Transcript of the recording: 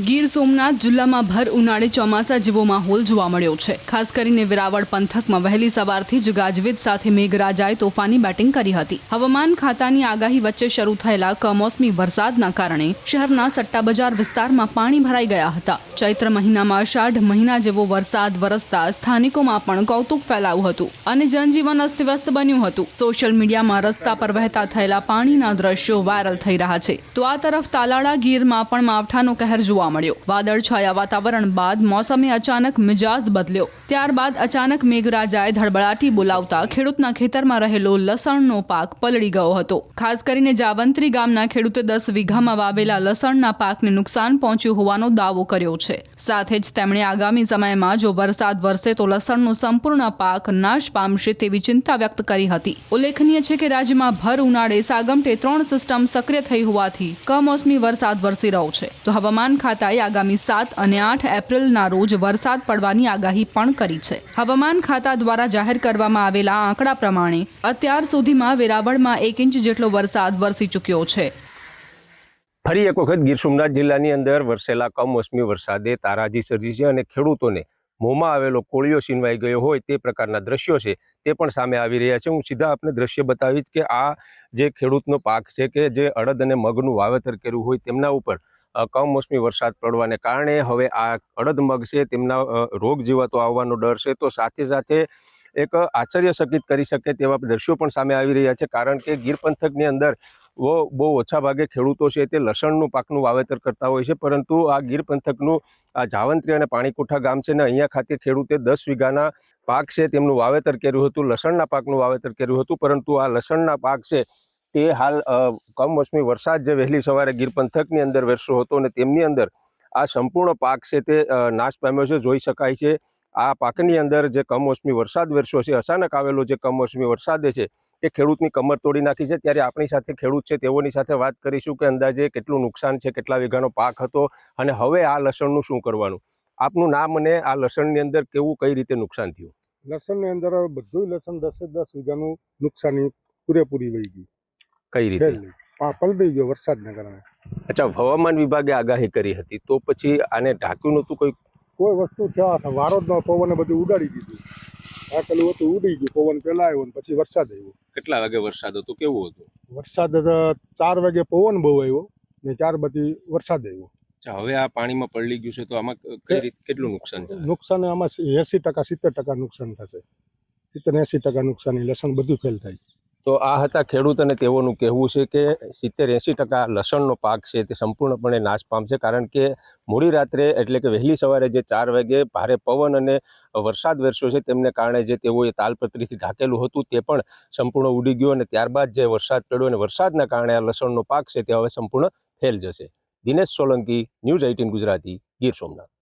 ગીર સોમનાથ જિલ્લામાં ભર ઉનાળે ચોમાસા જેવો માહોલ જોવા મળ્યો છે। ખાસ કરીને વેરાવળ પંથકમાં વહેલી સવારથી જ ગાજવીજ સાથે મેઘરાજાએ તોફાની બેટિંગ કરી હતી। હવામાન ખાતાની આગાહી વચ્ચે શરૂ થયેલા કમોસમી વરસાદના કારણે શહેરના સટ્ટા બજાર વિસ્તારમાં પાણી ભરાઈ ગયા હતા। ચૈત્ર મહિનામાં અષાઢ મહિના જેવો વરસાદ વરસતા સ્થાનિકોમાં પણ કૌતુક ફેલાયું હતું અને જનજીવન અસ્તવ્યસ્ત બન્યું હતું। સોશિયલ મીડિયામાં રસ્તા પર વહેતા થયેલા પાણીના દ્રશ્યો વાયરલ થઈ રહ્યા છે। તો આ તરફ તાલાળા ગીરમાં પણ માવઠાનો કહેર જોવા મળ્યો। વાદળછાયા વાતાવરણ બાદ મોસમે અચાનક મિજાજ બદલ્યો। ત્યારબાદ અચાનક મેઘરાજાએ ધડબડાટી બોલાવતા ખેડૂતના ખેતરમાં રહેલો લસણનો પાક પલળી ગયો હતો। ખાસ કરીને જાવંત્રી ગામના ખેડૂતે 10 વીઘામાં વાવેલા લસણના પાકને નુકસાન પહોંચ્યું હોવાનો દાવો કર્યો છે। સાથે જ તેમણે આગામી સમયમાં જો વરસાદ વરસે તો લસણનો સંપૂર્ણ પાક નાશ પામશે તેવી ચિંતા વ્યક્ત કરી હતી। ઉલ્લેખનીય છે કે રાજ્યમાં ભર ઉનાળે સાગમટે 3 સિસ્ટમ સક્રિય થઈ હોવાથી કમોસમી વરસાદ વરસી રહ્યો છે। તો હવામાન ખાતાએ આગામી 7 અને 8 એપ્રિલના રોજ વરસાદ પડવાની આગાહી પણ કરી છે। હવામાન ખાતા દ્વારા જાહેર કરવામાં આવેલા આંકડા પ્રમાણે અત્યાર સુધીમાં વેરાવળમાં 1 ઇંચ જેટલો વરસાદ વરસી ચૂક્યો છે। ફરી એક વખત ગીર સોમનાથ જિલ્લાની અંદર વરસેલા કમોસમી વરસાદે તારાજી સર્જી છે અને ખેડૂતોને મોંમાં આવેલો કોળિયો છીનવાઈ ગયો હોય તે પ્રકારના દ્રશ્યો છે તે પણ સામે આવી રહ્યા છે। હું સીધા આપને દ્રશ્ય બતાવીશ કે આ જે ખેડૂતનો પાક છે કે જે અડદ અને મગનું વાવેતર કર્યું હોય તેમના ઉપર કમોસમી વરસાદ પડવાને કારણે હવે આ અડદ મગ છે તેમના રોગ જીવાતો આવવાનો ડર છે। તો સાથે સાથે એક આશ્ચર્યચકિત કરી શકે તેવા દ્રશ્યો પણ સામે આવી રહ્યા છે, કારણ કે ગીર પંથકની અંદર બહુ ઓછા ભાગે ખેડૂતો છે તે લસણનું પાકનું વાવેતર કરતા હોય છે, પરંતુ આ ગીર પંથકનું આ જાવંત્રી અને પાણીકોઠા ગામ છે ને અહીંયા ખાતે ખેડૂતે 10 વીઘાના પાક છે તેમનું વાવેતર કર્યું હતું, લસણના પાકનું વાવેતર કર્યું હતું, પરંતુ આ લસણના પાક છે તે હાલ કમોસમી વરસાદ જે વહેલી સવારે ગીર પંથકની અંદર વરસ્યો હતો અને તેમની અંદર આ સંપૂર્ણ પાક છે તે નાશ પામ્યો છે। જોઈ શકાય છે આ પાકની અંદર જે કમોસમી વરસાદ વરસ્યો છે, અચાનક આવેલો જે કમોસમી વરસાદે છે એ ખેડૂતની કમર તોડી નાખી છે। ત્યારે આપણી સાથે ખેડૂત છે તેઓની સાથે વાત કરીશું કે અંદાજે કેટલું નુકસાન છે, કેટલા વીઘાનો પાક હતો અને હવે આ લસણનું શું કરવાનું। આપનું નામ અને આ લસણની અંદર કેવું કઈ રીતે નુકસાન થયું? લસણની અંદર બધું લસણ 10 વીઘાનું નુકસાની પૂરેપૂરી વહી ગઈ। કઈ રીતે? પલળી ગયો વરસાદના કારણે। અચ્છા, હવામાન વિભાગે આગાહી કરી હતી તો પછી આને ઢાંક્યું નહોતું? કોઈ વસ્તુ થયા વારો જ ન, પવને બધું ઉડાડી દીધું। ઢાંકેલું હતું ઉડી ગયું, પવન પહેલા આવ્યો ને પછી વરસાદ આવ્યો। કેટલા વાગે વરસાદ હતો, કેવું હતું વરસાદ? 4 વાગે પવન બહુ આવ્યો ને 4 પછી વરસાદ આવ્યો। અચ્છા, હવે આ પાણીમાં પલળી ગયું છે તો આમાં કઈ રીતે કેટલું નુકસાન છે? નુકસાન આમાં 80% 70% નુકસાન થશે। 70-80% નુકસાની લસણ બધું ફેલ થાય। તો આ હતા ખેડૂત અને તેઓનું કહેવું છે કે 70-80% લસણનો પાક છે તે સંપૂર્ણપણે નાશ પામશે, કારણ કે મોડી રાત્રે એટલે કે વહેલી સવારે જે 4 વાગે ભારે પવન અને વરસાદ વરસ્યો છે તેમને કારણે જે તેઓએ તાલપત્રીથી ઢાંકેલું હતું તે પણ સંપૂર્ણ ઉડી ગયું અને ત્યારબાદ જે વરસાદ પડ્યો અને વરસાદના કારણે આ લસણનો પાક છે તે હવે સંપૂર્ણ ફેલ જશે। દિનેશ સોલંકી, ન્યૂઝ 18 ગુજરાતી, ગીર સોમનાથ।